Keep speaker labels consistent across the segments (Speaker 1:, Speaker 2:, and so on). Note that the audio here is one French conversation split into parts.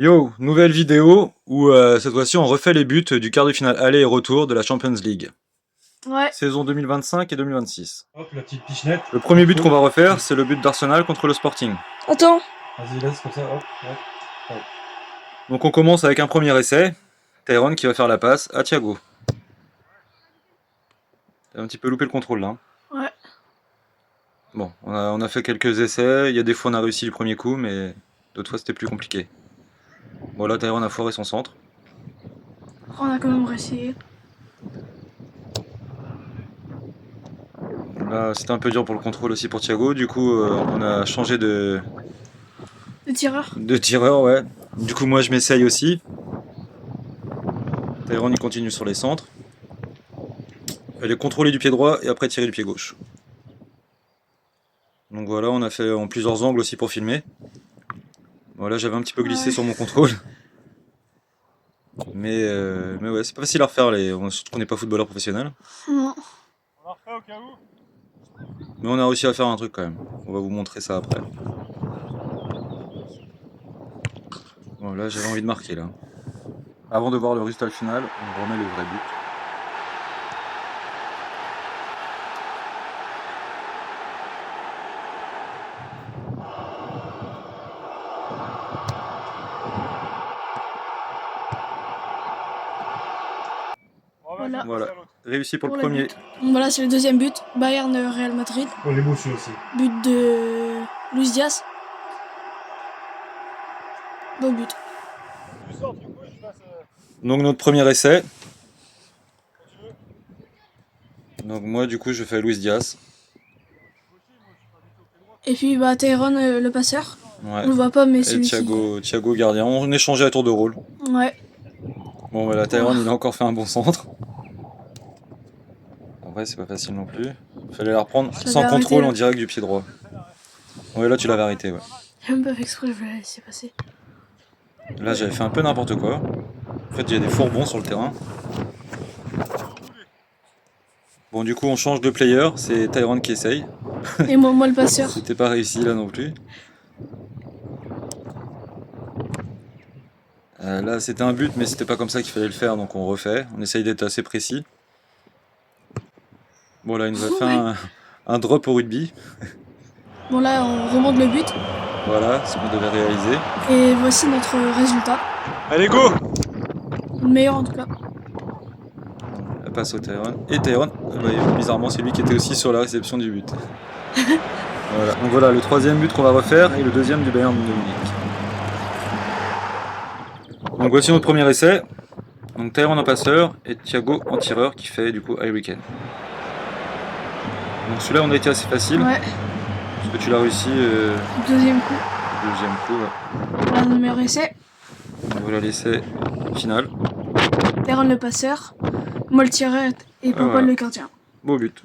Speaker 1: Yo, nouvelle vidéo où cette fois-ci on refait les buts du quart de finale aller et retour de la Champions League.
Speaker 2: Ouais.
Speaker 1: Saison 2025 et 2026.
Speaker 3: Hop, la petite pichenette.
Speaker 1: Le premier but qu'on va refaire, c'est le but d'Arsenal contre le Sporting.
Speaker 2: Attends.
Speaker 3: Vas-y, laisse comme ça, hop, hop.
Speaker 1: Donc on commence avec un premier essai. Tyrone qui va faire la passe à Thiago. T'as un petit peu loupé le contrôle là. Hein.
Speaker 2: Ouais.
Speaker 1: Bon, on a fait quelques essais. Il y a des fois on a réussi le premier coup, mais d'autres fois c'était plus compliqué. Bon là Tyrone a foiré son centre.
Speaker 2: On a quand même réussi.
Speaker 1: Là c'était un peu dur pour le contrôle aussi pour Thiago. Du coup on a changé de
Speaker 2: tireur.
Speaker 1: De tireur, ouais. Du coup, moi, je m'essaye aussi. Tyrone, il continue sur les centres. Elle est contrôlée du pied droit et après tirer du pied gauche. Donc voilà, on a fait en plusieurs angles aussi pour filmer. Voilà, j'avais un petit peu glissé sur mon contrôle. Mais ouais, c'est pas facile à refaire, surtout qu'on n'est pas footballeur professionnel.
Speaker 2: Non.
Speaker 3: On la refait au cas où.
Speaker 1: Mais on a réussi à faire un truc quand même. On va vous montrer ça après. Voilà, j'avais envie de marquer là. Avant de voir le résultat final, on remet le vrai but. Voilà, réussi pour le premier.
Speaker 2: Voilà, c'est le deuxième but. Bayern Real Madrid.
Speaker 3: On est beau celui aussi.
Speaker 2: But de Luis Diaz. Beau but.
Speaker 1: Donc notre premier essai. Donc moi du coup je fais Luis Diaz.
Speaker 2: Et puis bah Tyrone le passeur.
Speaker 1: Ouais.
Speaker 2: On le voit pas mais c'est
Speaker 1: et Thiago gardien. On échangeait à tour de rôle.
Speaker 2: Ouais.
Speaker 1: Bon voilà, Tyrone il a encore fait un bon centre. En vrai c'est pas facile non plus. Fallait la reprendre sans contrôle en direct du pied droit. Ouais là tu l'avais arrêté, ouais.
Speaker 2: J'ai même pas fait exprès, je voulais la laisser passer.
Speaker 1: Là j'avais fait un peu n'importe quoi. En fait il y a des fourbons sur le terrain. Bon du coup on change de player, c'est Tyrone qui essaye.
Speaker 2: Et moi le passeur.
Speaker 1: C'était pas réussi là non plus. Là c'était un but mais c'était pas comme ça qu'il fallait le faire donc on refait. On essaye d'être assez précis. Bon là il nous a fait un drop au rugby.
Speaker 2: Bon là on remonte le but.
Speaker 1: Voilà ce qu'on devait réaliser.
Speaker 2: Et voici notre résultat.
Speaker 1: Allez go!
Speaker 2: Le meilleur en tout cas.
Speaker 1: La passe au Tyrone. Et Tyrone, bizarrement c'est lui qui était aussi sur la réception du but. Voilà. Donc voilà le troisième but qu'on va refaire et le deuxième du Bayern de Munich. Donc voici notre premier essai. Donc Tyrone en passeur et Thiago en tireur qui fait du coup Harry Kane. Donc celui-là on a été assez facile.
Speaker 2: Ouais.
Speaker 1: Parce que tu l'as réussi.
Speaker 2: Deuxième coup.
Speaker 1: Deuxième coup. Ouais.
Speaker 2: Voilà le meilleur essai.
Speaker 1: Donc voilà l'essai final.
Speaker 2: Tyrone le passeur. Moi le tireur et Popol
Speaker 1: voilà.
Speaker 2: le gardien.
Speaker 1: Beau but.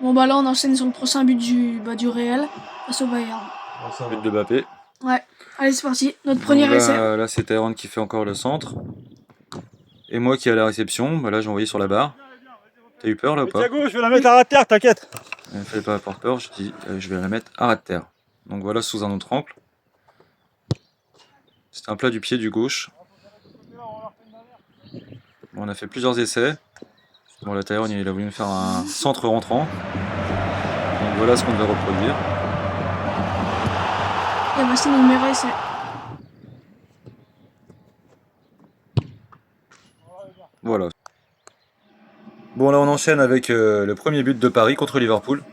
Speaker 2: Bon bah là on enchaîne sur le prochain but du Real face au Bayern.
Speaker 1: But de Mbappé.
Speaker 2: Ouais. Allez c'est parti. Notre premier essai.
Speaker 1: Là c'est Tyrone qui fait encore le centre. Et moi qui ai à la réception, bah là j'ai envoyé sur la barre. T'as eu peur là ou pas?
Speaker 3: Thiago, je vais la mettre à ras de terre, t'inquiète.
Speaker 1: Il ne fallait pas avoir peur, je dis je vais la mettre à ras de terre. Donc voilà sous un autre angle. C'était un plat du pied du gauche. Bon, on a fait plusieurs essais. Bon là Tyrone il a voulu me faire un centre rentrant. Donc voilà ce qu'on devait reproduire.
Speaker 2: Et voici notre meilleur essai.
Speaker 1: Voilà. Bon là on enchaîne avec le premier but de Paris contre Liverpool.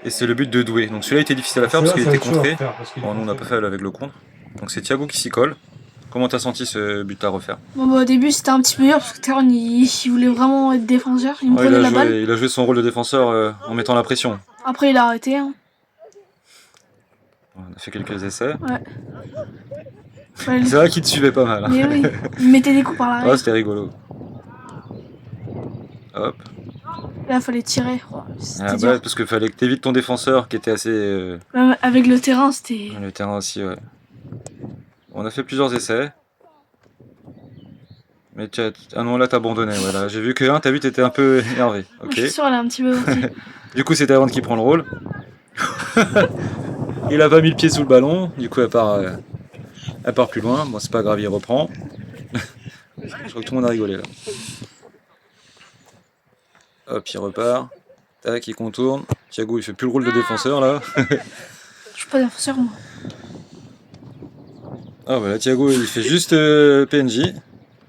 Speaker 1: Et c'est le but de Doué. Donc celui-là était difficile à faire parce qu'il était contré. Bon nous on n'a pas fait avec le contre. Donc c'est Thiago qui s'y colle. Comment t'as senti ce but à refaire?
Speaker 2: Bon bah au début c'était un petit peu dur parce que Tyrone il voulait vraiment être défenseur. Il me prenait la balle.
Speaker 1: Il a joué son rôle de défenseur en mettant la pression.
Speaker 2: Après il a arrêté. Hein.
Speaker 1: On a fait quelques essais.
Speaker 2: Ouais.
Speaker 1: C'est vrai qu'il te suivait pas mal. Hein.
Speaker 2: Mais oui, il mettait des coups par l'arrière.
Speaker 1: Ah c'était rigolo. Hop.
Speaker 2: Là fallait tirer. Oh,
Speaker 1: bah, parce qu'il fallait que t'évites ton défenseur qui était assez...
Speaker 2: Avec le terrain c'était...
Speaker 1: Le terrain aussi ouais. On a fait plusieurs essais. Mais ah non là t'as abandonné. Voilà. J'ai vu que t'as vu t'étais un peu énervé. Ok.
Speaker 2: Je suis sûr elle est un petit peu partie.
Speaker 1: Du coup c'est Tyrone qui prend le rôle. Il a pas mis le pied sous le ballon. Du coup elle part Elle part plus loin. Bon, c'est pas grave, il reprend. Je crois que tout le monde a rigolé là. Hop, il repart. Tac, il contourne. Thiago, il fait plus le rôle de défenseur là.
Speaker 2: Je suis pas défenseur, moi.
Speaker 1: Ah bah là, Thiago, il fait juste PNJ.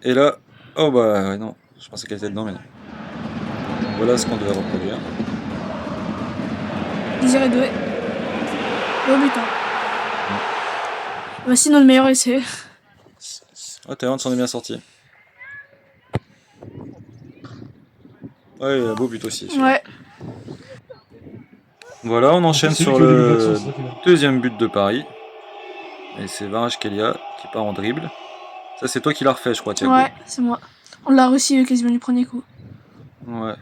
Speaker 1: Et là, oh bah ouais, non. Je pensais qu'elle était dedans, mais non. Voilà ce qu'on devait reproduire.
Speaker 2: Désiré Doué. Au but. Voici notre meilleur essai.
Speaker 1: Ah, Tyrone s'en est bien sorti. Ouais, il a beau but aussi.
Speaker 2: Ouais.
Speaker 1: Voilà, on enchaîne
Speaker 3: C'est lui
Speaker 1: sur
Speaker 3: qui a eu
Speaker 1: le
Speaker 3: l'action, c'est ça qui m'a-
Speaker 1: deuxième but de Paris. Et c'est Varage Kelia qui part en dribble. Ça, c'est toi qui l'as refait, je crois, Thiago.
Speaker 2: Ouais, c'est moi. On l'a réussi quasiment du premier coup.
Speaker 1: Ouais.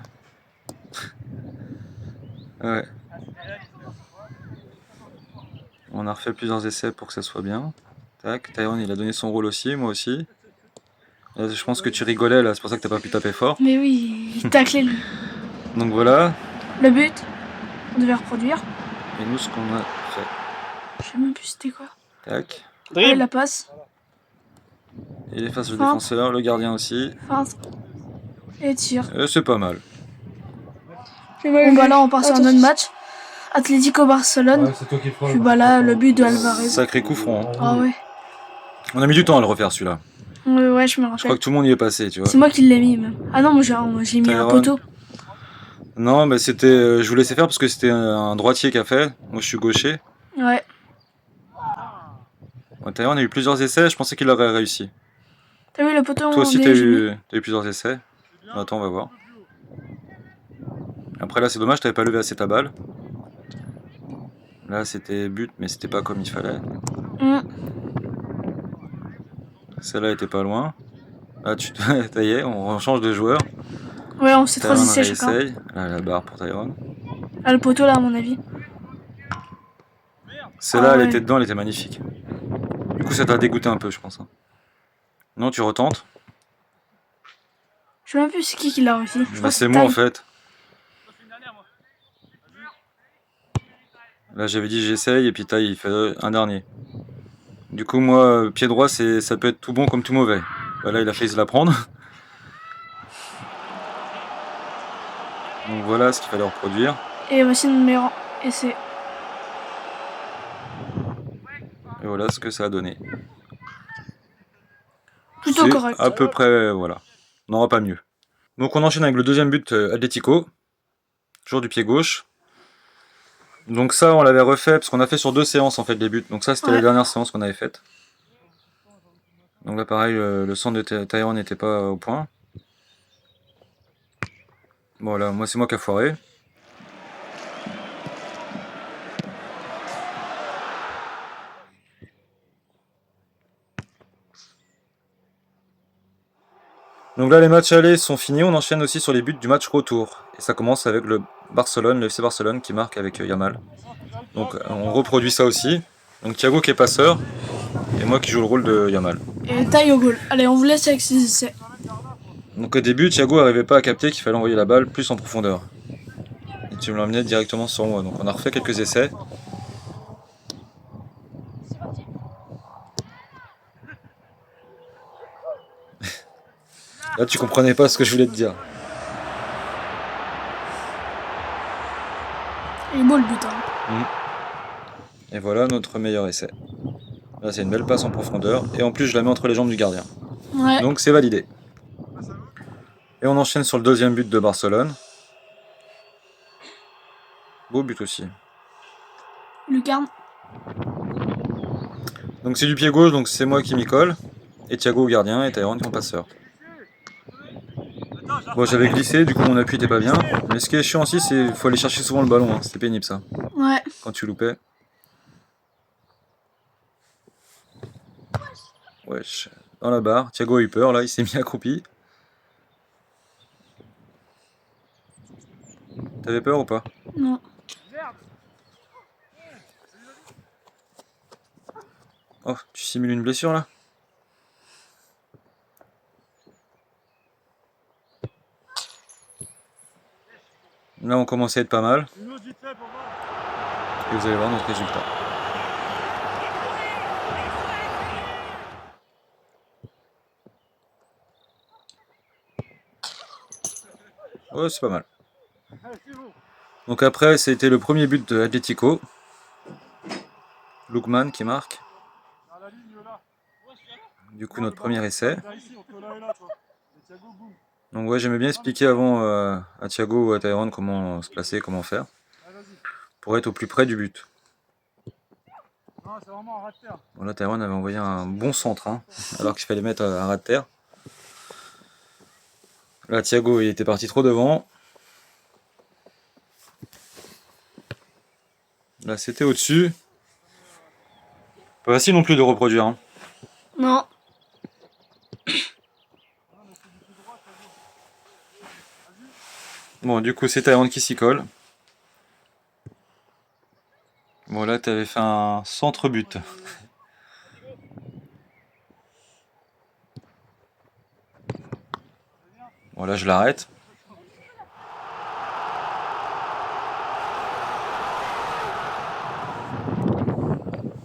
Speaker 1: Ouais. On a refait plusieurs essais pour que ça soit bien. Tac, Tyrone, il a donné son rôle aussi, moi aussi. Là, je pense que tu rigolais, là, c'est pour ça que t'as pas pu taper fort.
Speaker 2: Mais oui, il taclait lui.
Speaker 1: Donc voilà,
Speaker 2: Le but, on devait reproduire.
Speaker 1: et nous, ce qu'on a fait.
Speaker 2: Je sais même plus c'était quoi.
Speaker 1: Tac,
Speaker 2: Allez, la passe.
Speaker 1: il efface le
Speaker 2: Feinte.
Speaker 1: défenseur, le gardien aussi.
Speaker 2: Feinte. Et tire.
Speaker 1: C'est pas mal.
Speaker 2: Bon bah là on part sur un autre match. Atlético Barcelone.
Speaker 3: Ouais, c'est toi qui prends
Speaker 2: Puis bah là le but de Alvarez.
Speaker 1: Sacré coup franc. Hein.
Speaker 2: Ah ouais.
Speaker 1: On a mis du temps à le refaire celui-là.
Speaker 2: Ouais, je me
Speaker 1: Je crois
Speaker 2: rappelle.
Speaker 1: que tout le monde y est passé, tu vois.
Speaker 2: C'est moi qui l'ai mis même. Ah non, moi j'ai mis un
Speaker 1: Tyrone.
Speaker 2: poteau.
Speaker 1: Non, mais c'était. Je vous laissais faire parce que c'était un droitier qui a fait. Moi, je suis gaucher.
Speaker 2: Ouais.
Speaker 1: Ouais, Tyrone a eu plusieurs essais, je pensais qu'il aurait réussi.
Speaker 2: T'as vu le poteau
Speaker 1: Toi aussi,
Speaker 2: en
Speaker 1: t'as
Speaker 2: DG?
Speaker 1: eu plusieurs essais. Attends, on va voir. Après, là, c'est dommage, t'avais pas levé assez ta balle. Là, c'était but, mais c'était pas comme il fallait. Celle-là était pas loin. Là, ça y est, on change de joueur.
Speaker 2: Ouais, on s'est 3
Speaker 1: Tyrone
Speaker 2: essais chacun.
Speaker 1: réessaye. Là, la barre pour Tyrone.
Speaker 2: Ah, le poteau là, à mon avis.
Speaker 1: Celle-là,
Speaker 2: Ah
Speaker 1: elle
Speaker 2: ouais.
Speaker 1: était dedans, elle était magnifique. Du coup, ça t'a dégoûté un peu, je pense. Hein. Non, tu retentes.
Speaker 2: Je sais même plus c'est qui l'a réussi. Je
Speaker 1: Bah,
Speaker 2: crois que
Speaker 1: c'est moi, en
Speaker 2: Taille.
Speaker 1: fait. Là, j'avais dit j'essaye, et puis Taille, il fait un dernier. Du coup, moi, pied droit, ça peut être tout bon comme tout mauvais. Bah, là, il a failli se la prendre. Donc voilà ce qu'il fallait reproduire.
Speaker 2: Et voici notre meilleur essai.
Speaker 1: Et voilà ce que ça a donné.
Speaker 2: Plutôt
Speaker 1: C'est
Speaker 2: correct.
Speaker 1: à peu près, voilà. On n'aura pas mieux. Donc on enchaîne avec le deuxième but Atlético. Toujours du pied gauche. Donc ça, on l'avait refait, parce qu'on a fait sur 2 séances en fait les buts. Donc ça, c'était la dernière séance qu'on avait faite. Donc là, pareil, le centre de Tyrone n'était pas au point. Voilà, moi c'est moi qui a foiré. Donc là, les matchs allés sont finis. On enchaîne aussi sur les buts du match retour. Et ça commence avec le FC Barcelone qui marque avec Yamal. Donc on reproduit ça aussi. Donc Thiago qui est passeur. Et moi qui joue le rôle de Yamal.
Speaker 2: Et Taille au goal. Allez, on vous laisse avec ces essais.
Speaker 1: Donc au début, Thiago n'arrivait pas à capter qu'il fallait envoyer la balle plus en profondeur. Et tu me l'emmenais directement sur moi. Donc on a refait quelques essais. Là, tu comprenais pas ce que je voulais te dire.
Speaker 2: Il est beau le but. Hein.
Speaker 1: Et voilà notre meilleur essai. Là, c'est une belle passe en profondeur. Et en plus, je la mets entre les jambes du gardien.
Speaker 2: Ouais.
Speaker 1: Donc c'est validé. Et on enchaîne sur le deuxième but de Barcelone. Beau but aussi.
Speaker 2: Lucarne.
Speaker 1: Donc c'est du pied gauche, donc c'est moi qui m'y colle. Et Thiago au gardien et Tyrone qui en passeur. Bon, j'avais glissé, du coup mon appui était pas bien. Mais ce qui est chiant aussi, c'est qu'il faut aller chercher souvent le ballon. Hein. C'était pénible ça,
Speaker 2: Ouais.
Speaker 1: quand tu loupais. Wesh. Dans la barre. Thiago a eu peur, là, il s'est mis accroupi. T'avais peur ou pas?
Speaker 2: Non.
Speaker 1: Oh, tu simules une blessure là? Là, on commence à être pas mal. Et vous allez voir notre résultat. Ouais, c'est pas mal. Donc après, c'était le premier but de Atletico. Lookman qui marque. Du coup, notre premier essai. Donc ouais, j'aimais bien expliquer avant à Thiago ou à Tyrone comment se placer, comment faire. Pour être au plus près du but. Voilà, Tyrone avait envoyé un bon centre, hein, alors qu'il fallait mettre un ras de terre. Là, Thiago, il était parti trop devant. Là, c'était au-dessus. Pas facile non plus de reproduire. Hein.
Speaker 2: Non.
Speaker 1: Bon, du coup, c'est Tyrone qui s'y colle. Bon, là, tu avais fait un centre-but. Bon, là, je l'arrête.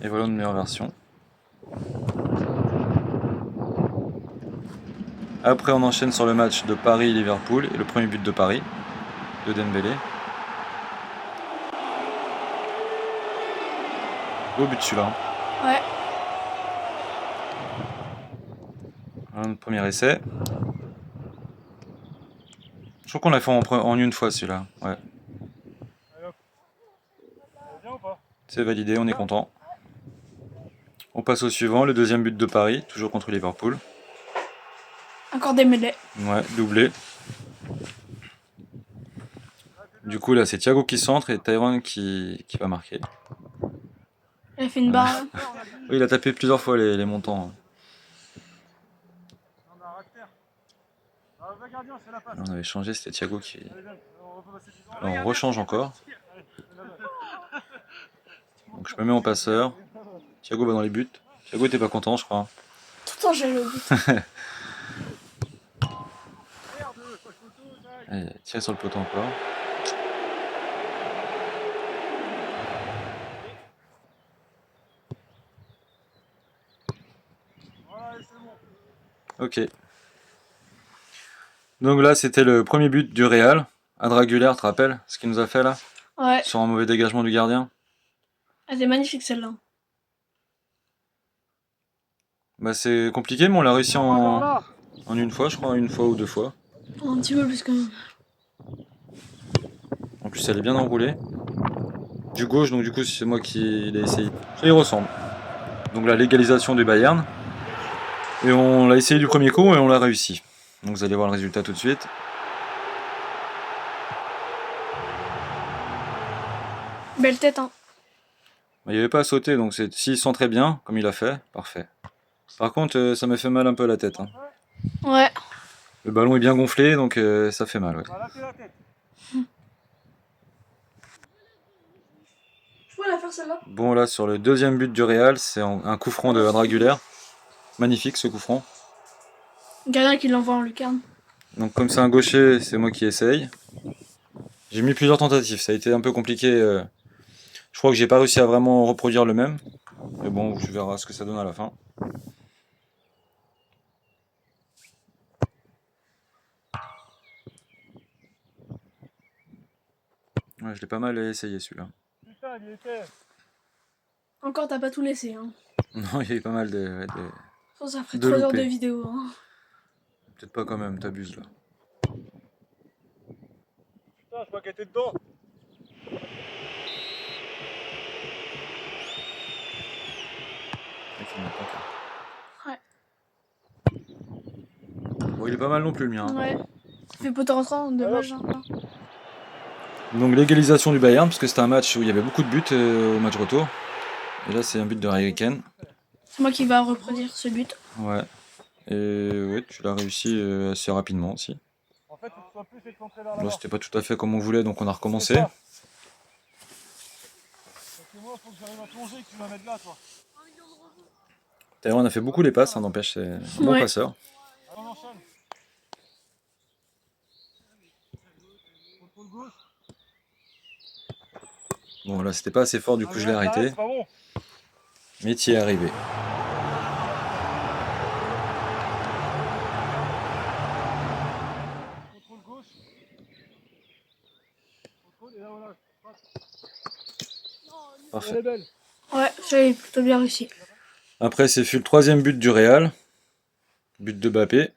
Speaker 1: Et voilà une meilleure version. Après, on enchaîne sur le match de Paris-Liverpool et le premier but de Paris, de Dembélé. Beau but celui-là.
Speaker 2: Ouais.
Speaker 1: Un premier essai. Je crois qu'on l'a fait en une fois celui-là. Ouais. C'est validé, on est content. On passe au suivant, le deuxième but de Paris, toujours contre Liverpool.
Speaker 2: Encore des mêlées.
Speaker 1: Ouais, doublé. Du coup là c'est Thiago qui centre et Tyrone qui va marquer.
Speaker 2: Il a fait une barre.
Speaker 1: Oui, il a tapé plusieurs fois les montants. Là, on avait changé, c'était Thiago qui... Là, on rechange encore. Donc je me mets en passeur. Thiago va dans les buts. Thiago était pas content je crois.
Speaker 2: Tout le temps j'ai le but.
Speaker 1: Allez, tire sur le poteau encore. Ok. Donc là, c'était le premier but du Real. À Dragulaire, tu te rappelles ce qu'il nous a fait là?
Speaker 2: Ouais.
Speaker 1: Sur un mauvais dégagement du gardien.
Speaker 2: Elle est magnifique celle-là.
Speaker 1: Bah c'est compliqué, mais on l'a réussi en une fois, je crois, une fois ou deux fois.
Speaker 2: Un petit peu plus quand même.
Speaker 1: En plus, elle est bien enroulée. Du gauche, donc du coup, c'est moi qui l'ai essayé. Ça y ressemble. Donc la légalisation du Bayern. Et on l'a essayé du premier coup et on l'a réussi. Donc vous allez voir le résultat tout de suite.
Speaker 2: Belle tête, hein.
Speaker 1: Il n'y avait pas à sauter, donc s'il sent très bien, comme il a fait, parfait. Par contre, ça m'a fait mal un peu à la tête. Hein.
Speaker 2: Ouais.
Speaker 1: Le ballon est bien gonflé, donc ça fait mal. Ouais.
Speaker 2: Je pourrais la faire celle-là.
Speaker 1: Bon, là, sur le deuxième but du Real, c'est un coup franc de Dragulaire. Magnifique ce coup franc.
Speaker 2: Gardien qui l'envoie en lucarne.
Speaker 1: Donc, comme c'est un gaucher, c'est moi qui essaye. J'ai mis plusieurs tentatives, ça a été un peu compliqué. Je crois que j'ai pas réussi à vraiment reproduire le même. Mais bon, je verrai ce que ça donne à la fin. Ouais, je l'ai pas mal essayé celui-là.
Speaker 2: Encore, t'as pas tout laissé, hein.
Speaker 1: Non, il y a eu pas mal de
Speaker 2: Ça ferait
Speaker 1: de
Speaker 2: 3 heures de
Speaker 1: loupés.
Speaker 2: vidéo, hein.
Speaker 1: Peut-être pas quand même, t'abuses là.
Speaker 3: Putain, je crois qu'elle était dedans.
Speaker 2: Ouais.
Speaker 1: Bon, il est pas mal non plus le mien. Hein.
Speaker 2: Ouais. Ça fait poteau rentrant, dommage. Hein.
Speaker 1: Donc l'égalisation du Bayern, parce que c'était un match où il y avait beaucoup de buts au match retour. Et là c'est un but de Harry Kane.
Speaker 2: C'est moi qui va reproduire ce but.
Speaker 1: Ouais. Et ouais, tu l'as réussi assez rapidement aussi.
Speaker 3: En fait, il faut plus être centré vers là.
Speaker 1: Là c'était pas tout à fait comme on voulait, donc on a recommencé.
Speaker 3: Parce que moi, faut que j'arrive à plonger et que tu vas mettre là, toi.
Speaker 1: D'ailleurs on a fait beaucoup les passes, hein, n'empêche, c'est un bon
Speaker 2: Ouais.
Speaker 1: passeur.
Speaker 3: Alors, on enchaîne. Contrôle gauche.
Speaker 1: Bon là c'était pas assez fort, du coup je l'ai arrêté.
Speaker 3: C'est pas bon.
Speaker 1: Mais tu y es arrivé.
Speaker 3: Contrôle gauche.
Speaker 1: Parfait.
Speaker 3: Elle est belle.
Speaker 2: Ouais, ça est plutôt bien réussi.
Speaker 1: Après, c'est fut le troisième but du Real. But de Mbappé.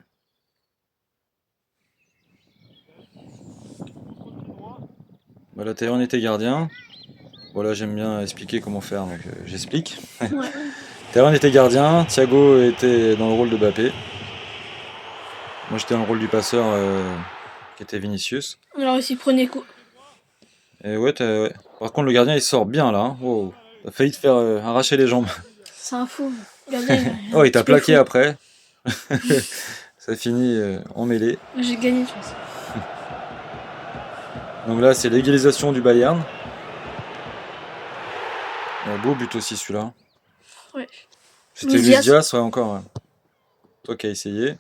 Speaker 1: Voilà, Théron était gardien. Voilà, j'aime bien expliquer comment faire, donc j'explique.
Speaker 2: Ouais.
Speaker 1: Théron était gardien, Thiago était dans le rôle de Mbappé. Moi j'étais dans le rôle du passeur qui était Vinicius.
Speaker 2: Alors ici, premier coup.
Speaker 1: Et ouais, ouais. Par contre, le gardien il sort bien là. Hein. Wow. T'as failli te faire arracher les jambes.
Speaker 2: C'est un fou. Regardez.
Speaker 1: Oh, il t'a plaqué après. Ça finit en mêlée.
Speaker 2: J'ai gagné, je pense.
Speaker 1: Donc là, c'est l'égalisation du Bayern. Beau but aussi celui-là.
Speaker 2: Ouais.
Speaker 1: C'était
Speaker 2: Luis
Speaker 1: Luis
Speaker 2: Diaz.
Speaker 1: Diaz, ouais, encore. Ouais. Toi qui as essayé.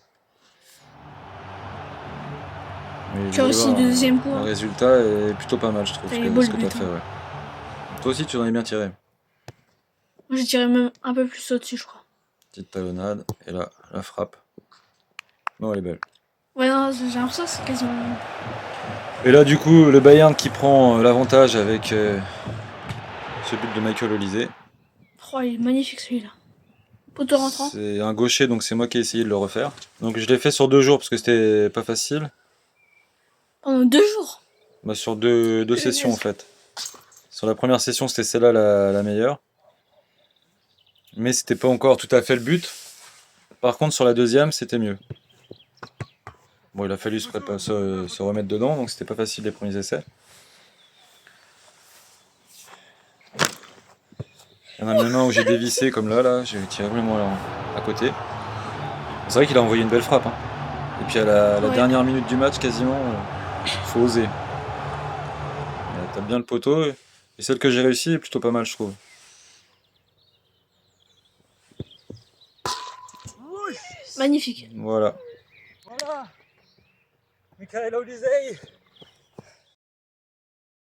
Speaker 1: Mais
Speaker 2: Tu as
Speaker 1: vous allez
Speaker 2: aussi
Speaker 1: voir,
Speaker 2: le deuxième coup.
Speaker 1: le
Speaker 2: Hein.
Speaker 1: résultat est plutôt pas mal, je trouve,
Speaker 2: Il est
Speaker 1: que
Speaker 2: beau,
Speaker 1: ce
Speaker 2: le
Speaker 1: que tu as
Speaker 2: but,
Speaker 1: fait.
Speaker 2: hein.
Speaker 1: Ouais. Toi aussi, tu en as bien tiré.
Speaker 2: Moi, j'ai tiré même un peu plus au-dessus, je crois.
Speaker 1: Petite talonnade, et là, la frappe. Non, elle est belle.
Speaker 2: Ouais, non, j'ai l'impression que c'est quasiment.
Speaker 1: Et là, du coup, le Bayern qui prend l'avantage avec ce but de Michael Olise.
Speaker 2: Oh, il est magnifique celui-là. Poteau rentrant.
Speaker 1: C'est un gaucher, donc c'est moi qui ai essayé de le refaire. Donc je l'ai fait sur 2 jours parce que c'était pas facile.
Speaker 2: Pendant 2 jours.
Speaker 1: Bah, sur deux sessions en fait. Sur la première session, c'était celle-là la meilleure. Mais c'était pas encore tout à fait le but. Par contre, sur la deuxième, c'était mieux. Bon, il a fallu se remettre dedans, donc c'était pas facile les premiers essais. Il y en a même un où j'ai dévissé comme là, j'ai tiré vraiment là, à côté. C'est vrai qu'il a envoyé une belle frappe. Hein. Et puis à la
Speaker 2: Ouais.
Speaker 1: dernière minute du match, quasiment, faut oser. T'as bien le poteau, et celle que j'ai réussi est plutôt pas mal, je trouve.
Speaker 2: Magnifique.
Speaker 1: Voilà.
Speaker 3: Voilà. Michael Olise.